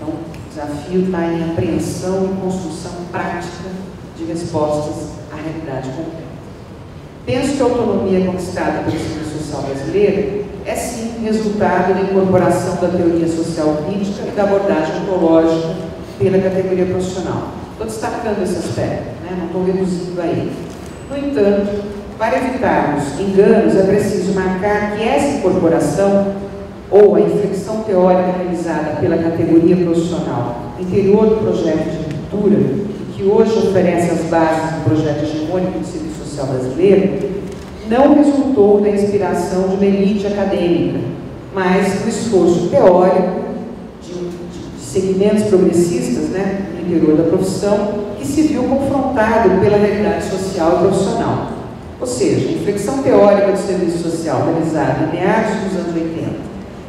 Então, o desafio está em apreensão e construção prática de respostas à realidade concreta. Penso que a autonomia conquistada pelo Serviço Social brasileiro é, sim, resultado da incorporação da teoria social crítica e da abordagem ontológica pela categoria profissional. Estou destacando esse aspecto, né? Não estou reduzindo a ele. No entanto, para evitarmos enganos, é preciso marcar que essa incorporação ou a inflexão teórica realizada pela categoria profissional interior do projeto de cultura, que hoje oferece as bases do projeto hegemônico do Serviço Social brasileiro, não resultou da inspiração de uma elite acadêmica, mas do esforço teórico de segmentos progressistas, né, no interior da profissão, que se viu confrontado pela realidade social e profissional. Ou seja, a inflexão teórica do serviço social realizada em meados dos anos 80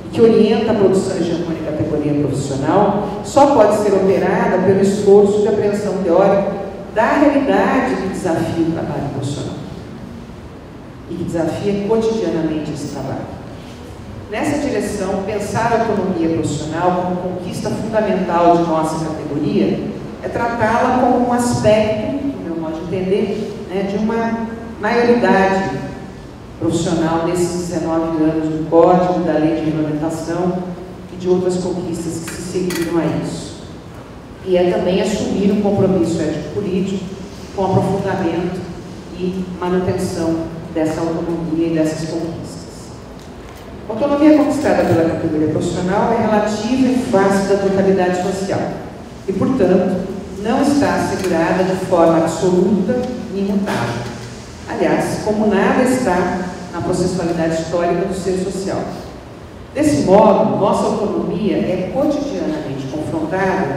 e que orienta a produção hegemônica da categoria profissional só pode ser operada pelo esforço de apreensão teórica da realidade que desafia o trabalho profissional e que desafia cotidianamente esse trabalho. Nessa direção, pensar a autonomia profissional como conquista fundamental de nossa categoria é tratá-la como um aspecto, no meu modo de entender, né, de uma maioridade profissional nesses 19 anos do Código, da Lei de Regulamentação e de outras conquistas que se seguiram a isso. E é também assumir um compromisso ético-político com aprofundamento e manutenção dessa autonomia e dessas conquistas. A autonomia conquistada pela categoria profissional é relativa em face da totalidade social e, portanto, não está assegurada de forma absoluta e imutável. Aliás, como nada está na processualidade histórica do ser social. Desse modo, nossa autonomia é cotidianamente confrontada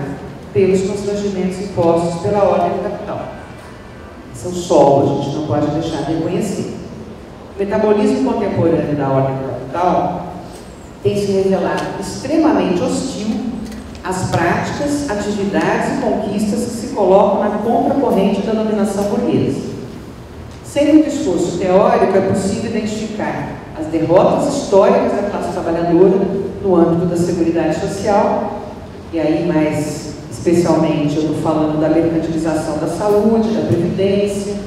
pelos constrangimentos impostos pela ordem do capital. Esse é o solo, a gente não pode deixar de reconhecer. O metabolismo contemporâneo da ordem do capital tem se revelado extremamente hostil às práticas, atividades e conquistas que se colocam na compra corrente da dominação burguesa. Sem muito esforço teórico, é possível identificar as derrotas históricas da classe trabalhadora no âmbito da seguridade social, e aí mais especialmente eu estou falando da mercantilização da saúde, da previdência,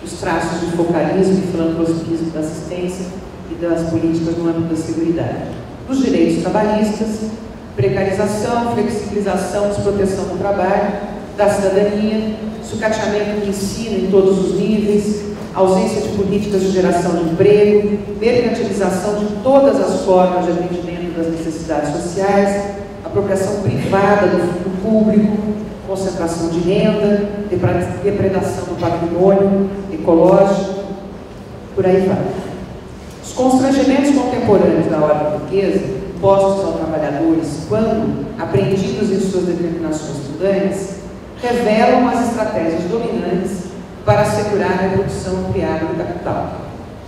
os traços de focalismo e filantropismo da assistência e das políticas no âmbito da seguridade, dos direitos trabalhistas, precarização, flexibilização, desproteção do trabalho, da cidadania, sucateamento do ensino em todos os níveis, ausência de políticas de geração de emprego, mercantilização de todas as formas de atendimento das necessidades sociais, apropriação privada do fundo público, concentração de renda, depredação do patrimônio ecológico, por aí vai. Os constrangimentos contemporâneos da ordem burguesa, postos aos trabalhadores quando apreendidos em suas determinações estudantes, revelam as estratégias dominantes para assegurar a reprodução ampliada do capital.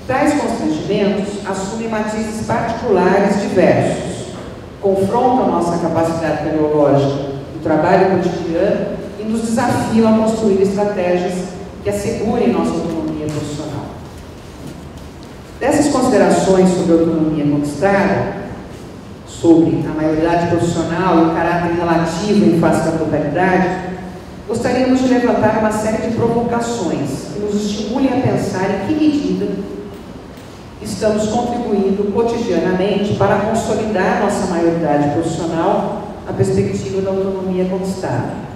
Tais constrangimentos assumem matizes particulares diversos, confrontam a nossa capacidade teleológica do trabalho cotidiano e nos desafiam a construir estratégias que assegurem nossa autonomia profissional. Dessas considerações sobre a autonomia conquistada, sobre a maioridade profissional e o caráter relativo em face da totalidade, gostaríamos de levantar uma série de provocações que nos estimulem a pensar em que medida estamos contribuindo cotidianamente para consolidar nossa maioridade profissional na perspectiva da autonomia conquistada.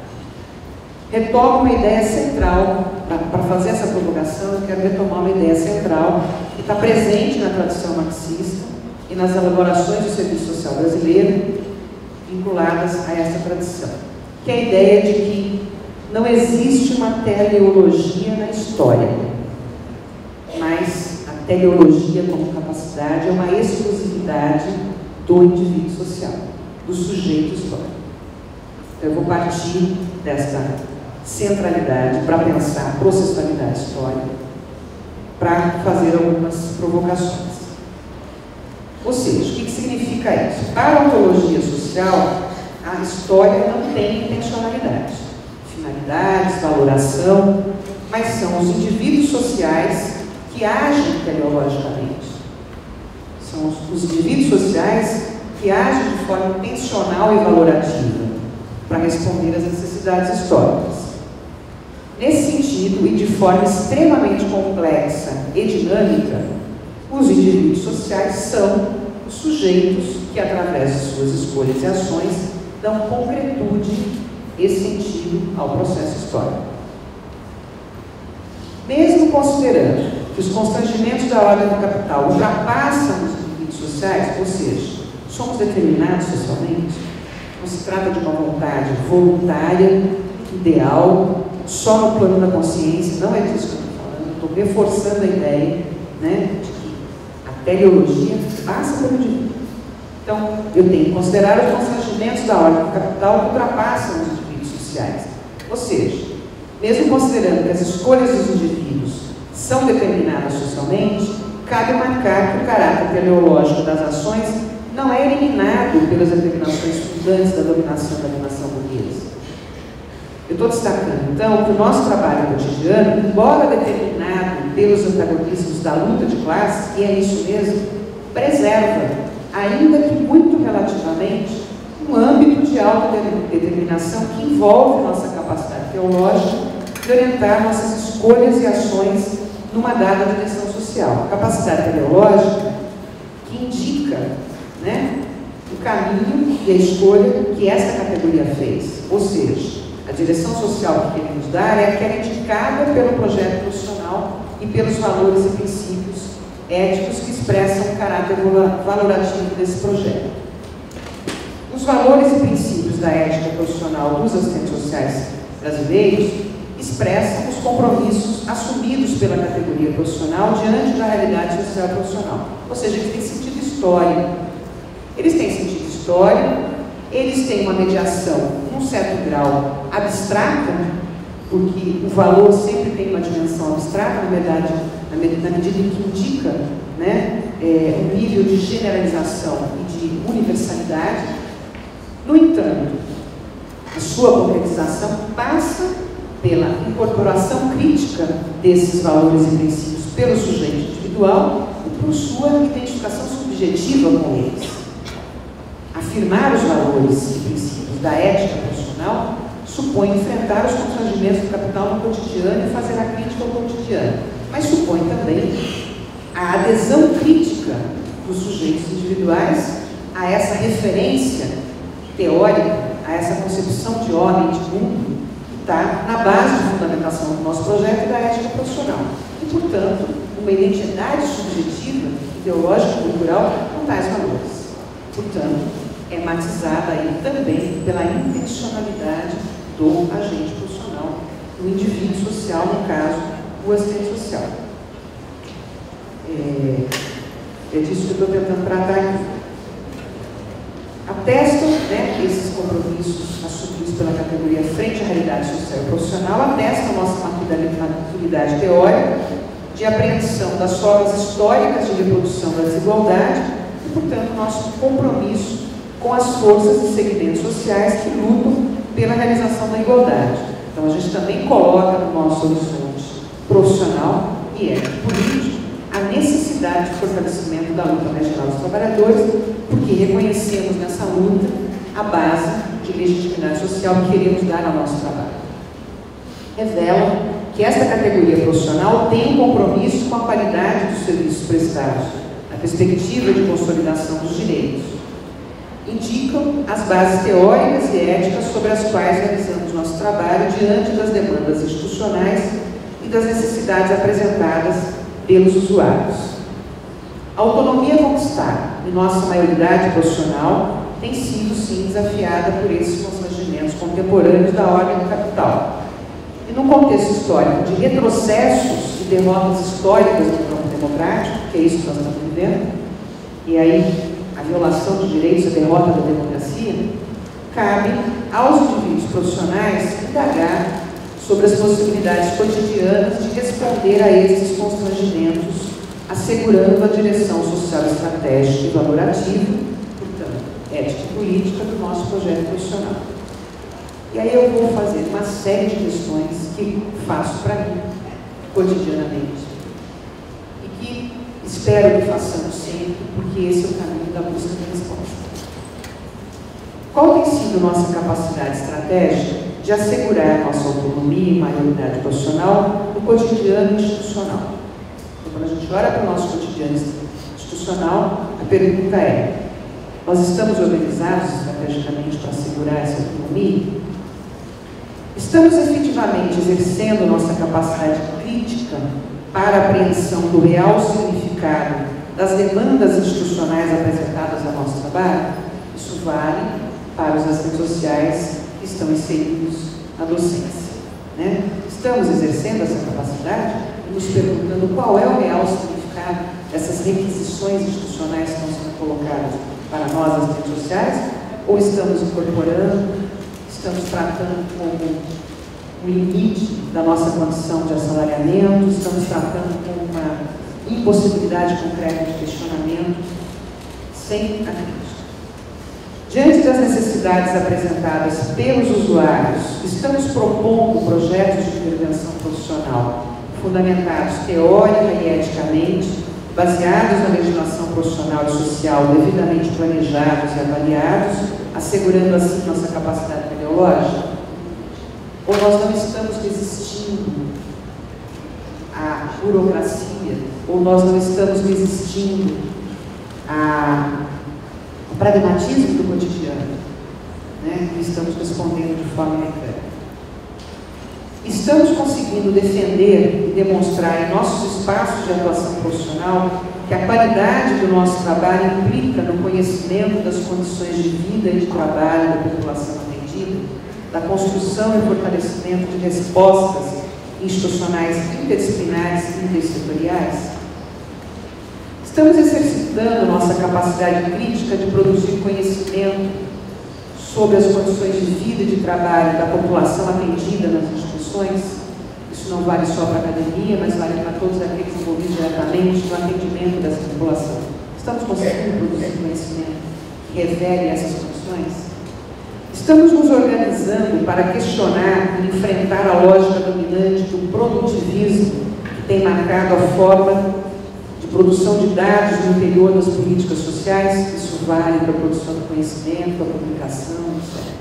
Retomo uma ideia central, para fazer essa provocação, eu quero retomar uma ideia central que está presente na tradição marxista e nas elaborações do Serviço Social brasileiro vinculadas a essa tradição, que é a ideia de que não existe uma teleologia na história, mas a teleologia como capacidade é uma exclusividade do indivíduo social, do sujeito histórico. Então, eu vou partir dessa centralidade para pensar a processualidade histórica, para fazer algumas provocações. Ou seja, o que significa isso? Para a ontologia social, a história não tem intencionalidade, finalidades, valoração, mas são os indivíduos sociais que agem teleologicamente. São os indivíduos sociais que agem de forma intencional e valorativa, para responder às necessidades históricas. Nesse sentido, e de forma extremamente complexa e dinâmica, os indivíduos sociais são os sujeitos que, através de suas escolhas e ações, dão concretude e sentido ao processo histórico. Mesmo considerando que os constrangimentos da ordem do capital ultrapassam os indivíduos sociais, ou seja, somos determinados socialmente, não se trata de uma vontade voluntária, ideal, só no plano da consciência, não é disso que eu estou falando, estou reforçando a ideia, né, de que a teleologia passa pelo indivíduo. Então, eu tenho que considerar os constrangimentos da ordem do capital que ultrapassam os indivíduos sociais. Ou seja, mesmo considerando que as escolhas dos indivíduos são determinadas socialmente, cabe marcar que o caráter teleológico das ações não é eliminado pelas determinações fundantes da dominação da nação burguesa. Eu estou destacando, então, que o nosso trabalho cotidiano, embora determinado pelos antagonismos da luta de classes, e é isso mesmo, preserva, ainda que muito relativamente, um âmbito de autodeterminação que envolve nossa capacidade teológica de orientar nossas escolhas e ações numa dada direção social. Capacidade teleológica que indica, né, o caminho e a escolha que essa categoria fez. Ou seja, a direção social que queremos dar é aquela indicada pelo projeto profissional e pelos valores e princípios éticos que expressam o caráter valorativo desse projeto. Os valores e princípios da ética profissional dos assistentes sociais brasileiros expressam os compromissos assumidos pela categoria profissional diante da realidade social profissional. Ou seja, eles têm sentido histórico. Eles têm sentido histórico, eles têm uma mediação, num certo grau, abstrata, porque o valor sempre tem uma dimensão abstrata, na verdade, na medida em que indica, né, um nível de generalização e de universalidade. No entanto, a sua concretização passa pela incorporação crítica desses valores e princípios pelo sujeito individual e por sua identificação subjetiva com eles. Afirmar os valores e princípios da ética profissional supõe enfrentar os constrangimentos do capital no cotidiano e fazer a crítica ao cotidiano, mas supõe também a adesão crítica dos sujeitos individuais a essa referência teórica, a essa concepção de homem e de mundo que está na base de fundamentação do nosso projeto e da ética profissional. E, portanto, uma identidade subjetiva, ideológica e cultural com tais valores. Portanto, é matizada aí também pela intencionalidade do agente profissional, do indivíduo social, no caso, o assistente social. É disso que eu estou tentando tratar aqui. Atestam, né, esses compromissos assumidos pela categoria frente à realidade social e profissional, atestam nossa maturidade teórica de apreensão das formas históricas de reprodução da desigualdade e, portanto, nosso compromisso com as forças e segmentos sociais que lutam pela realização da igualdade. Então, a gente também coloca no nosso horizonte profissional e ético-político a necessidade de fortalecimento da luta regional dos trabalhadores, porque reconhecemos nessa luta a base de legitimidade social que queremos dar ao nosso trabalho. Revela que esta categoria profissional tem um compromisso com a qualidade dos serviços prestados, na perspectiva de consolidação dos direitos. Indicam as bases teóricas e éticas sobre as quais realizamos nosso trabalho diante das demandas institucionais e das necessidades apresentadas pelos usuários. A autonomia conquistada em nossa maioridade profissional tem sido, sim, desafiada por esses constrangimentos contemporâneos da ordem do capital. E num contexto histórico de retrocessos e derrotas históricas do campo democrático, que é isso que nós estamos vivendo, e aí a violação de direitos, a derrota da democracia, cabe aos indivíduos profissionais indagar sobre as possibilidades cotidianas de responder a esses constrangimentos, assegurando a direção social estratégica e valorativa, portanto, ética e política do nosso projeto profissional. E aí eu vou fazer uma série de questões que faço para mim, cotidianamente, e que espero que façamos sempre, porque esse é o caminho da busca de resposta. Qual tem sido nossa capacidade estratégica de assegurar nossa autonomia e maioridade profissional no cotidiano institucional? Então, quando a gente olha para o nosso cotidiano institucional, a pergunta é: nós estamos organizados estrategicamente para assegurar essa autonomia? Estamos efetivamente exercendo nossa capacidade crítica para a apreensão do real significado das demandas institucionais apresentadas ao nosso trabalho? Isso vale para os assistentes sociais que estão inseridos na docência, né? Estamos exercendo essa capacidade e nos perguntando qual é o real significado dessas requisições institucionais que estão sendo colocadas para nós, assistentes sociais, ou estamos incorporando, estamos tratando como um limite da nossa condição de assalariamento, estamos tratando como uma impossibilidade concreta de questionamento, sem a crítica. Diante das necessidades apresentadas pelos usuários, estamos propondo projetos de intervenção profissional fundamentados teórica e eticamente, baseados na legislação profissional e social, devidamente planejados e avaliados, assegurando assim nossa capacidade teleológica? Ou nós não estamos resistindo à burocracia, ou nós não estamos resistindo ao pragmatismo do cotidiano, né? E estamos respondendo de forma mecânica? Estamos conseguindo defender e demonstrar em nossos espaços de atuação profissional que a qualidade do nosso trabalho implica no conhecimento das condições de vida e de trabalho da população atendida, da construção e fortalecimento de respostas institucionais interdisciplinares e intersetoriais? Estamos exercitando nossa capacidade crítica de produzir conhecimento sobre as condições de vida e de trabalho da população atendida nas instituições? Isso não vale só para a academia, mas vale para todos aqueles envolvidos diretamente no atendimento dessa população. Estamos conseguindo produzir conhecimento que revele essas condições? Estamos nos organizando para questionar e enfrentar a lógica dominante do produtivismo que tem marcado a forma de produção de dados no interior das políticas sociais? Isso vale para a produção do conhecimento, a publicação, etc.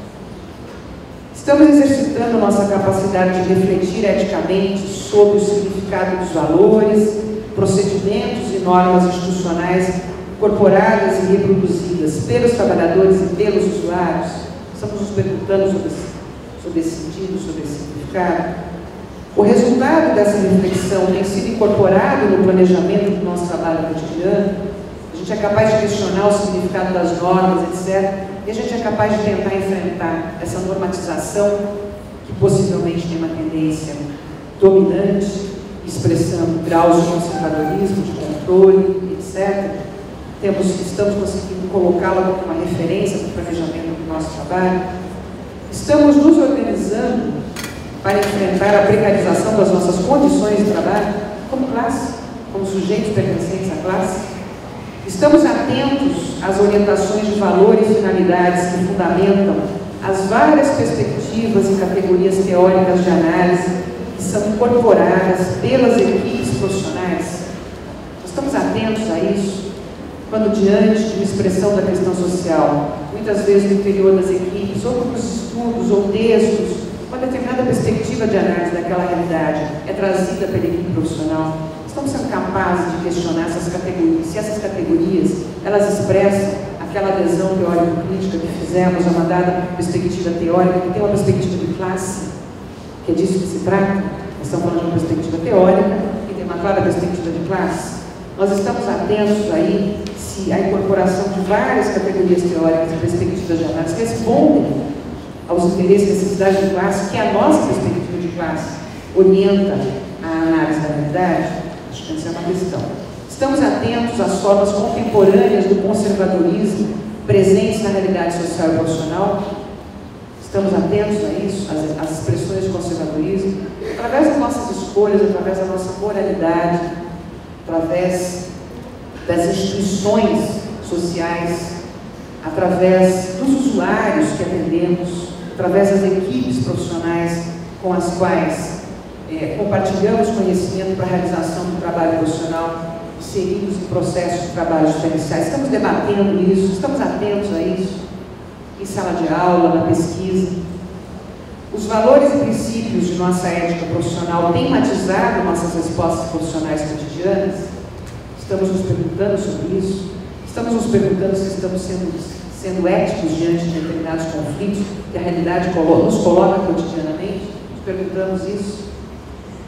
Estamos exercitando nossa capacidade de refletir eticamente sobre o significado dos valores, procedimentos e normas institucionais incorporadas e reproduzidas pelos trabalhadores e pelos usuários? Estamos nos perguntando sobre esse sentido, sobre esse significado? O resultado dessa reflexão tem sido incorporado no planejamento do nosso trabalho cotidiano? A gente é capaz de questionar o significado das normas, etc. E a gente é capaz de tentar enfrentar essa normatização que possivelmente tem uma tendência dominante, expressando graus de conservadorismo, de controle, etc. Estamos conseguindo colocá-la como uma referência para o planejamento do nosso trabalho? Estamos nos organizando para enfrentar a precarização das nossas condições de trabalho como classe, como sujeitos pertencentes à classe? Estamos atentos às orientações de valor e finalidades que fundamentam as várias perspectivas e categorias teóricas de análise que são incorporadas pelas equipes profissionais? Estamos atentos a isso? Quando diante de uma expressão da questão social, muitas vezes no interior das equipes, ou nos estudos ou textos, uma determinada perspectiva de análise daquela realidade é trazida pela equipe profissional, estamos sendo capazes de questionar essas categorias, se essas categorias, elas expressam aquela adesão teórico-crítica que fizemos a uma dada perspectiva teórica, que tem uma perspectiva de classe, que é disso que se trata. Nós estamos falando de uma perspectiva teórica e tem uma clara perspectiva de classe. Nós estamos atentos aí se a incorporação de várias categorias teóricas e perspectivas de análise respondem aos interesses e necessidades de classe que a nossa perspectiva de classe orienta a análise da realidade? Acho que essa é uma questão. Estamos atentos às formas contemporâneas do conservadorismo presentes na realidade social e profissional? Estamos atentos a isso, às expressões de conservadorismo? Através das nossas escolhas, através da nossa moralidade, através das instituições sociais, através dos usuários que atendemos, através das equipes profissionais com as quais compartilhamos conhecimento para a realização do trabalho profissional, inseridos em processos de trabalho diferenciais. Estamos debatendo isso, estamos atentos a isso. em sala de aula, na pesquisa. Os valores e princípios de nossa ética profissional têm matizado nossas respostas profissionais cotidianas? Estamos nos perguntando sobre isso? Estamos nos perguntando se estamos sendo éticos diante de determinados conflitos que a realidade nos coloca cotidianamente? Nos perguntamos isso?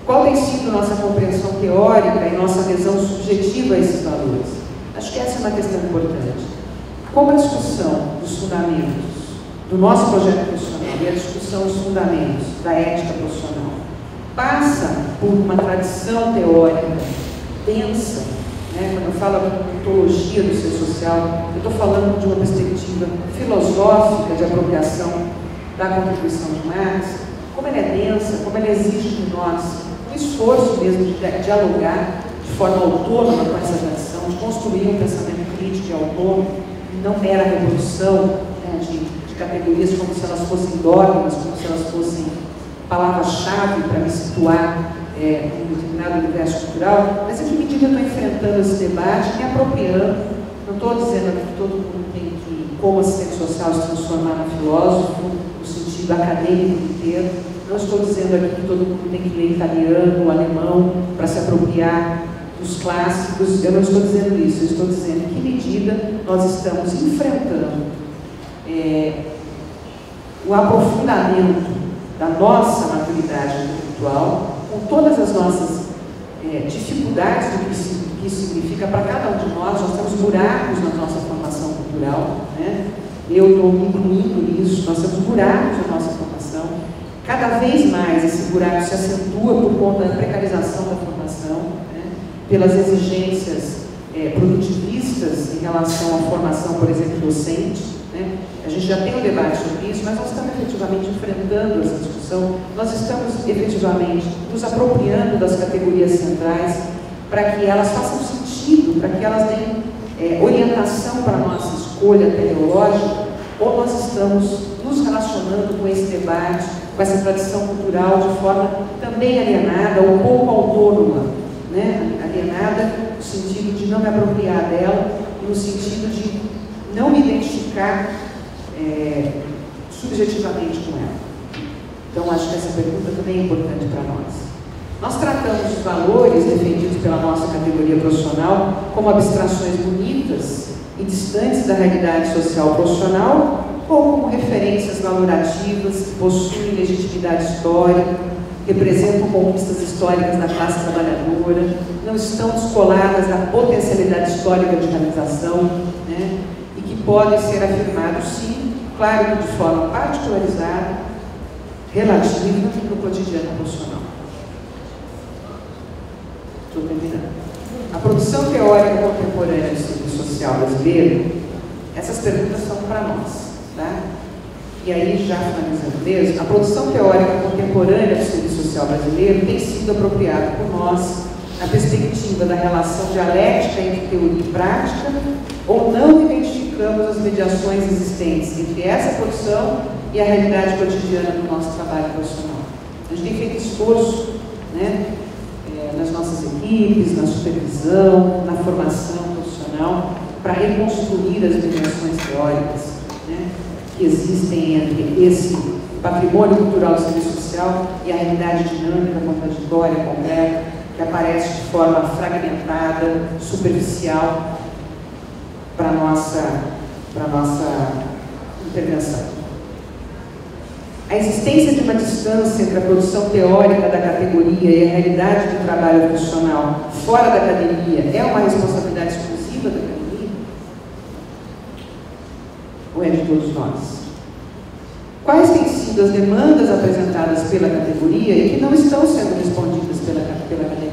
Qual tem sido nossa compreensão teórica e nossa adesão subjetiva a esses valores? Acho que essa é uma questão importante. Como a discussão dos fundamentos do nosso projeto profissional e a discussão dos fundamentos da ética profissional passa por uma tradição teórica densa, né? Quando eu falo de ontologia do ser social, eu estou falando de uma perspectiva filosófica de apropriação da contribuição de Marx, como ela é densa, como ela exige de nós um esforço mesmo de dialogar de forma autônoma com essa tradição, de construir um pensamento crítico e autônomo, e não mera reprodução, né, de categorias como se elas fossem dogmas, como se elas fossem palavras-chave para me situar em um determinado universo cultural, mas em que medida eu estou enfrentando esse debate, me apropriando. Não estou dizendo que todo mundo tem que, como assistente social, se transformar no filósofo, no sentido acadêmico inteiro. Não estou dizendo aqui que todo mundo tem que ler italiano, alemão, para se apropriar dos clássicos. Eu não estou dizendo isso, eu estou dizendo em que medida nós estamos enfrentando o aprofundamento da nossa maturidade intelectual, com todas as nossas dificuldades do que isso significa para cada um de nós. Nós temos buracos na nossa formação cultural, né? Eu estou me incluindo nisso, nós temos buracos na nossa formação. Cada vez mais esse buraco se acentua por conta da precarização da formação, né? Pelas exigências produtivistas em relação à formação, por exemplo, docente. Né? A gente já tem um debate sobre isso, mas nós estamos efetivamente enfrentando essa discussão, nós estamos efetivamente nos apropriando das categorias centrais para que elas façam sentido, para que elas deem orientação para a nossa escolha teleológica, ou nós estamos nos relacionando com esse debate, com essa tradição cultural de forma também alienada ou pouco autônoma, né? Alienada no sentido de não me apropriar dela, no sentido de não me identificar subjetivamente com ela. Então, acho que essa pergunta também é importante para nós. Nós tratamos os valores defendidos pela nossa categoria profissional como abstrações bonitas e distantes da realidade social profissional, ou como referências valorativas que possuem legitimidade histórica, representam conquistas históricas da classe trabalhadora, não estão descoladas da potencialidade histórica de realização, né? Podem ser afirmados, sim, claro que de forma particularizada, relativa no cotidiano profissional. Estou terminando. A produção teórica contemporânea do serviço social brasileiro, essas perguntas são para nós, tá? E aí, já finalizando mesmo, a produção teórica contemporânea do serviço social brasileiro tem sido apropriada por nós na perspectiva da relação dialética entre teoria e prática, ou não identificamos as mediações existentes entre essa produção e a realidade cotidiana do nosso trabalho profissional. A gente tem feito esforço, né, nas nossas equipes, na supervisão, na formação profissional, para reconstruir as dimensões teóricas, né, que existem entre esse patrimônio cultural do serviço social e a realidade dinâmica, contraditória, concreta, que aparece de forma fragmentada, superficial, para a nossa intervenção. A existência de uma distância entre a produção teórica da categoria e a realidade do trabalho profissional fora da academia é uma responsabilidade exclusiva da academia? Ou é de todos nós? Quais têm sido as demandas apresentadas pela categoria e que não estão sendo respondidas pela academia?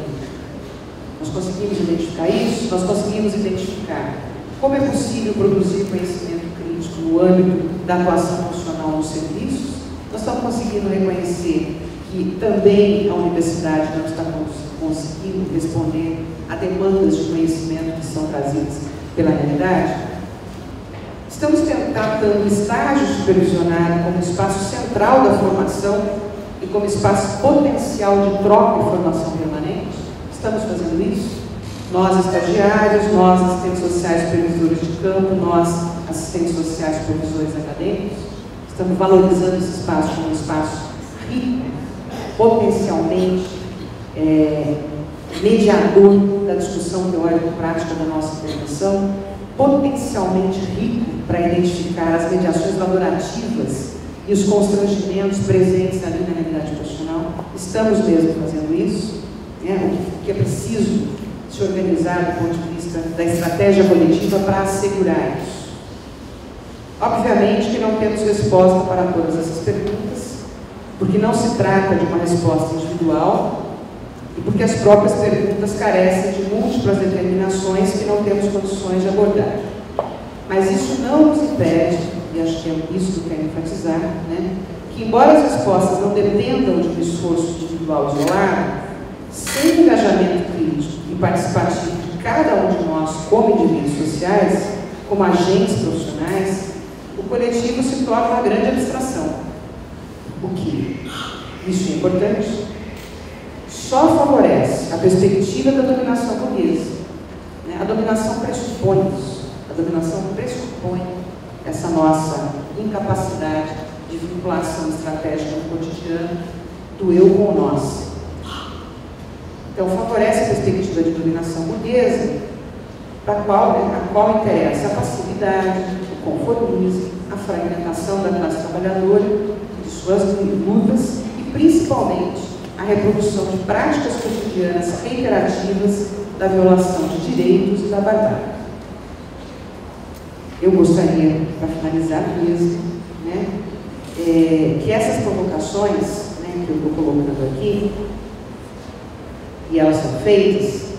Nós conseguimos identificar isso? Nós conseguimos identificar como é possível produzir conhecimento crítico no âmbito da atuação profissional nos serviços? Nós estamos conseguindo reconhecer que também a universidade não está conseguindo responder a demandas de conhecimento que são trazidas pela realidade? Estamos tratando o estágio supervisionado como espaço central da formação e como espaço potencial de troca e formação permanente? Estamos fazendo isso? Nós, estagiários, nós, assistentes sociais, supervisores de campo, nós, assistentes sociais, supervisores acadêmicos. Estamos valorizando esse espaço como um espaço rico, potencialmente mediador da discussão teórico-prática da nossa intervenção, potencialmente rico para identificar as mediações valorativas e os constrangimentos presentes ali na realidade profissional. Estamos mesmo fazendo isso, né? O que é preciso se organizar do ponto de vista da estratégia coletiva para assegurar isso. Obviamente que não temos resposta para todas essas perguntas, porque não se trata de uma resposta individual e porque as próprias perguntas carecem de múltiplas determinações que não temos condições de abordar. Mas isso não nos impede, e acho que é isso que eu quero enfatizar, né, que embora as respostas não dependam de um esforço individual isolado, sem engajamento crítico e participativo de cada um de nós como indivíduos sociais, como agentes profissionais, o coletivo se torna uma grande abstração. O que, isso é importante, só favorece a perspectiva da dominação burguesa. Né? A dominação pressupõe isso. A dominação pressupõe essa nossa incapacidade de vinculação estratégica no cotidiano do eu com o nós. Então, favorece a perspectiva de dominação burguesa, a qual interessa a passividade, o conformismo, a fragmentação da classe trabalhadora, de suas lutas e, principalmente, a reprodução de práticas cotidianas reiterativas da violação de direitos e da barbárie. Eu gostaria, para finalizar mesmo, né, que essas provocações, né, que eu estou colocando aqui, e elas são feitas,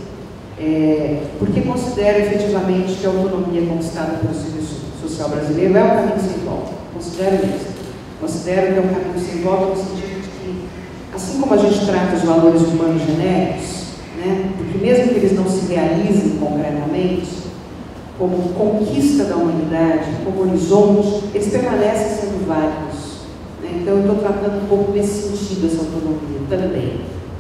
porque considero efetivamente que a autonomia conquistada pelo Serviço Social Brasileiro é um caminho sem volta. Considero isso. Considero que é um caminho sem volta no sentido de que, assim como a gente trata os valores humanos genéricos, né, porque mesmo que eles não se realizem concretamente, como conquista da humanidade, como horizonte, eles permanecem sendo válidos. Né? Então, eu estou tratando um pouco nesse sentido essa autonomia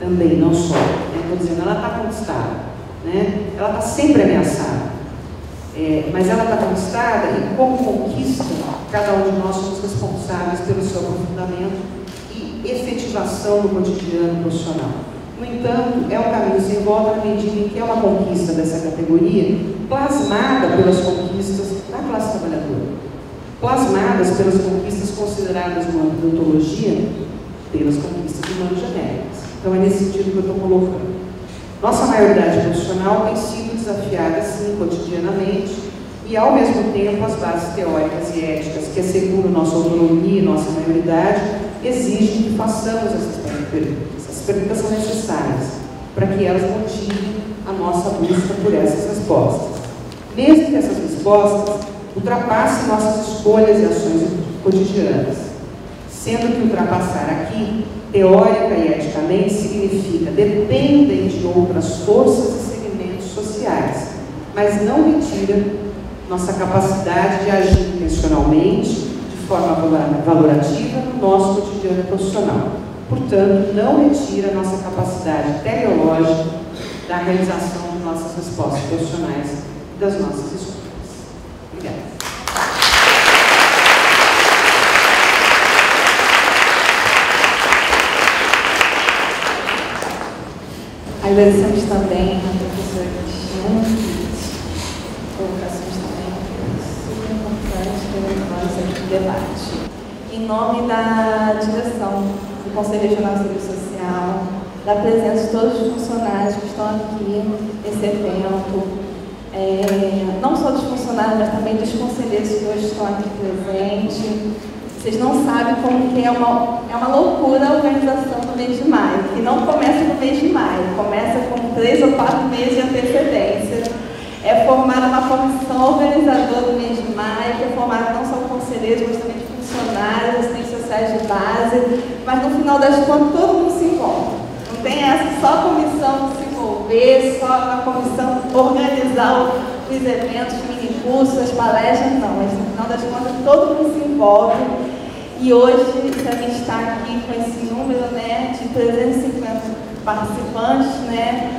também, não só. Estou dizendo, ela está conquistada, né? Ela está sempre ameaçada, mas ela está conquistada e, como conquista, cada um de nós somos responsáveis pelo seu aprofundamento e efetivação no cotidiano profissional. No entanto, é um caminho sem volta na medida em que é uma conquista dessa categoria plasmada pelas conquistas da classe trabalhadora, plasmadas pelas conquistas consideradas no âmbito da ontologia, pelas conquistas humanas genéricas. Então, é nesse sentido que eu estou colocando. Nossa maioridade profissional tem sido desafiada, sim, cotidianamente, e, ao mesmo tempo, as bases teóricas e éticas que asseguram nossa autonomia e nossa maioridade exigem que façamos essas perguntas. Essas perguntas são necessárias para que elas motivem a nossa busca por essas respostas. Mesmo que essas respostas ultrapassem nossas escolhas e ações cotidianas, sendo que ultrapassar aqui, teórica e eticamente, significa dependem de outras forças e segmentos sociais, mas não retira nossa capacidade de agir intencionalmente, de forma valorativa, no nosso cotidiano profissional. Portanto, não retira nossa capacidade teleológica da realização de nossas respostas profissionais e das nossas escolhas. Obrigada. Agradecemos também à professora Cristiane, colocações também super importantes para nós aqui no debate. Em nome da direção do Conselho Regional de Serviço Social, da presença de todos os funcionários que estão aqui nesse evento, não só dos funcionários, mas também dos conselheiros que hoje estão aqui presentes. Vocês não sabem como que é uma loucura a organização do mês de maio, que não começa no mês de maio, começa com 3 ou 4 meses de antecedência. É formada uma comissão organizadora do mês de maio, que é formada não só de conselheiros, mas também de funcionários, assistentes sociais de base, mas no final das contas todo mundo se envolve. Não tem essa só a comissão se envolver, só a comissão organizar os eventos, os mini-cursos, as palestras, não, mas no final das contas todo mundo se envolve. E hoje a gente está aqui com esse número, né, de 350 participantes, né,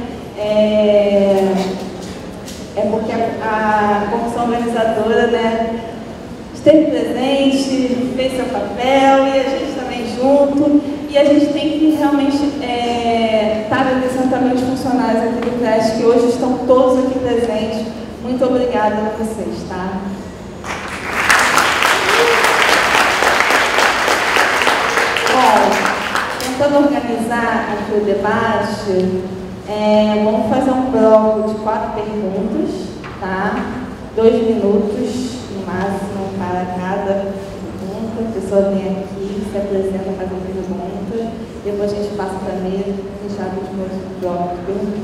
porque a comissão organizadora, né, esteve presente, fez seu papel e a gente também junto. E a gente tem que realmente estar agradecendo também os funcionários aqui do CREAS, que hoje estão todos aqui presentes. Muito obrigada a vocês, tá? Bom, tentando organizar aqui o debate, vamos fazer um bloco de 4 perguntas, tá? 2 minutos, no máximo, para cada pergunta. A pessoa vem aqui, se apresenta, faz uma pergunta, depois a gente passa para a mesa, fechar o último bloco de perguntas.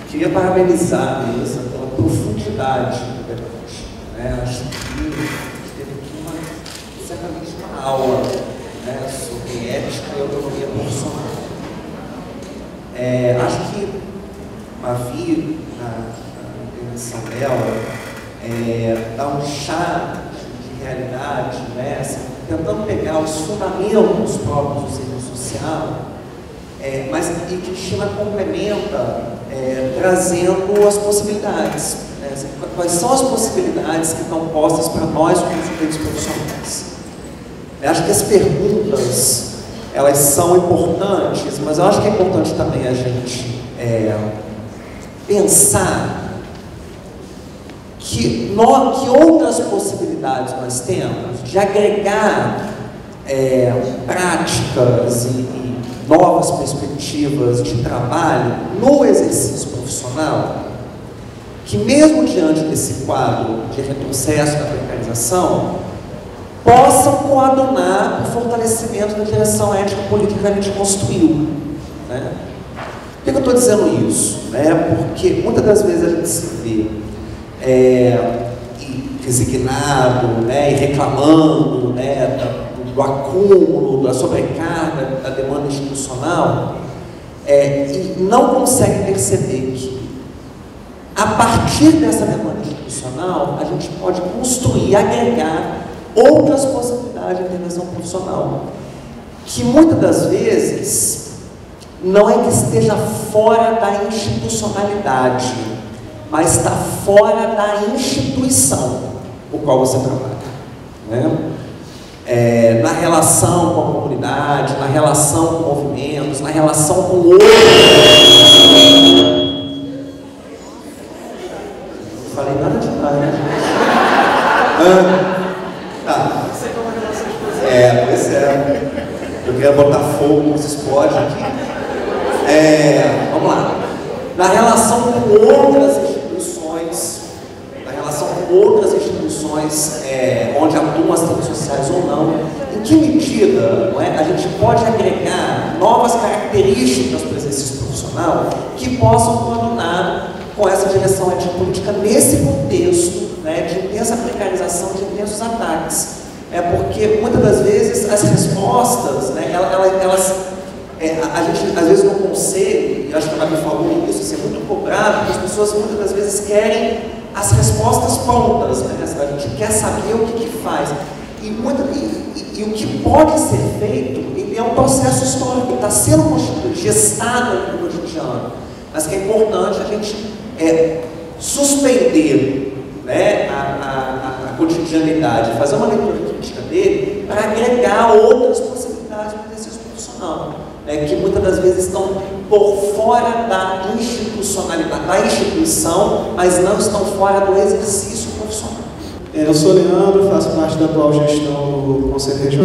Queria parabenizar a mesa pela profundidade do debate. Acho que teve aqui certamente uma aula, sobre ética e autonomia profissional. Acho que Mavi, na intervenção dela, dá um chá de realidade, assim, tentando pegar os fundamentos próprios do serviço social, mas e que Cristina complementa trazendo as possibilidades. Quais são as possibilidades que estão postas para nós como sujeitos profissionais? Acho que as perguntas, elas são importantes, mas eu acho que é importante também a gente pensar que outras possibilidades nós temos de agregar práticas e novas perspectivas de trabalho no exercício profissional, que mesmo diante desse quadro de retrocesso da precarização, possam coadunar o fortalecimento da direção ética política que a gente construiu. Por que eu estou dizendo isso? Porque muitas das vezes a gente se vê resignado, e reclamando, do acúmulo, da sobrecarga, da demanda institucional, e não consegue perceber que, a partir dessa demanda institucional, a gente pode construir, agregar outras possibilidades de intervenção profissional, que muitas das vezes não é que esteja fora da institucionalidade, mas está fora da instituição por qual você trabalha. Na relação com a comunidade, na relação com movimentos, na relação com outros. Não falei nada demais, né? Tá. Pois é. Eu queria botar fogo, mas explode aqui. Vamos lá. Na relação com outras instituições, onde atuam as redes sociais ou não, em que medida a gente pode agregar novas características para o exercício profissional que possam coadunar com essa direção ético-política nesse contexto de intensa precarização, de intensos ataques. Porque muitas das vezes as respostas, a gente às vezes no conselho, e acho que a Mavi falou isso, é muito cobrado, porque as pessoas muitas das vezes querem as respostas prontas, a gente quer saber o que faz. E o que pode ser feito, ele é um processo histórico, está sendo constituído, gestado no cotidiano, mas que é importante a gente suspender a cotidianidade, fazer uma leitura crítica dele para agregar outras possibilidades do exercício profissional, que muitas das vezes estão por fora da institucionalidade, da instituição, mas não estão fora do exercício profissional. Eu sou Leandro, faço parte da atual gestão do Conselho Regional